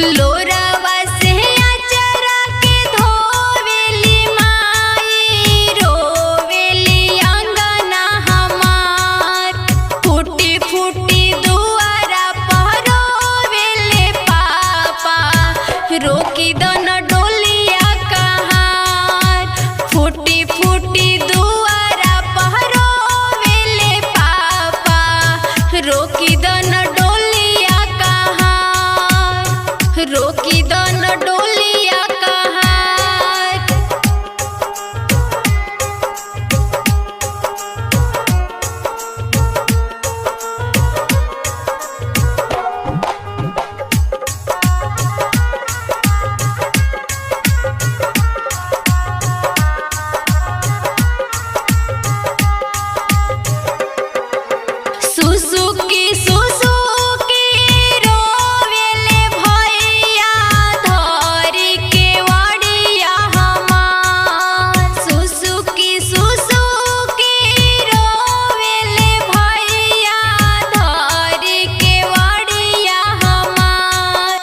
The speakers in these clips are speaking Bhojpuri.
लोरवा से अचरा के धोवेली माई, रोवेली अंगना हमार। फूटी फूटी दुआरा पर रोवेले पापा, रोकी दन डोलिया कहार। फूटी फूटी दुआरा पर रोवेले पापा, रोकी दन डोलिया कहार, रोकी दन डोलिया कहार। सुसुकी सुसुकी रोवेले भैया, धरी के वड़िया हमार। सुसुकी सुसुकी रोवेले भैया, धरी के वड़िया हमार।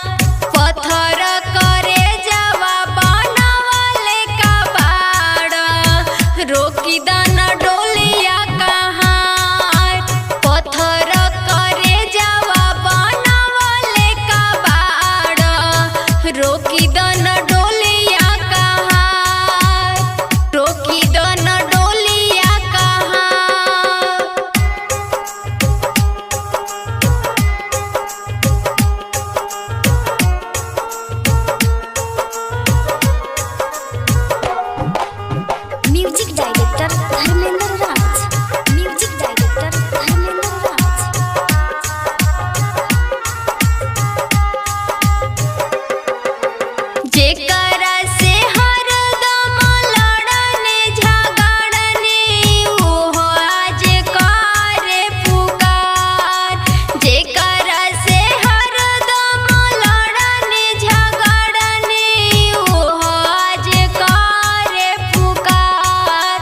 पत्थर करे जवा बनावले कबाड़, रोकी दन डोलिया कहार। पत्थर करे जवा बनावले कबाड़, रोकी दन डोलिया कहार, रोकी दन डोलिया कहार। म्यूजिक डायरेक्टर धर्मेंद्र राज, म्यूजिक डायरेक्टर धर्मेंद्र राज। जेकरा से हरदम लड़ने झगड़ने, ओहो आज करे पुकार। जेकरा से हरदम लड़ने झगड़ने, ओहो आज करे पुकार।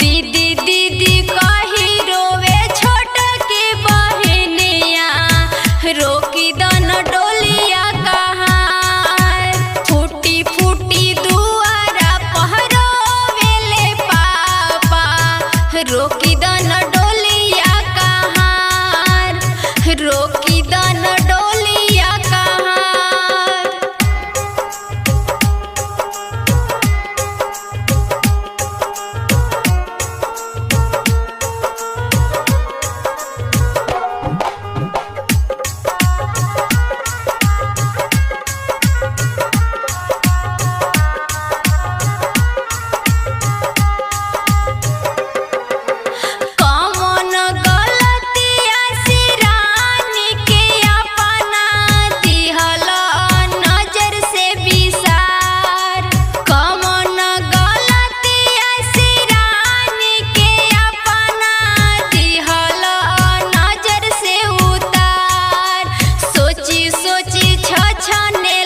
दीदी दीदी कही रोवे छोटकी बहनिया, रोकी दन डोलिया कहार। फूटी फूटी दुआरा पर रोवेले पापा, रोकी दन डोलिया कहार, रोकी दन डोलिया कहार। कौन गलतिया से रानी के अपना दिहल नजर से बिसार। कौन गलतिया से रानी के अपना दिहल नजर से उतार। सोची सोची छछने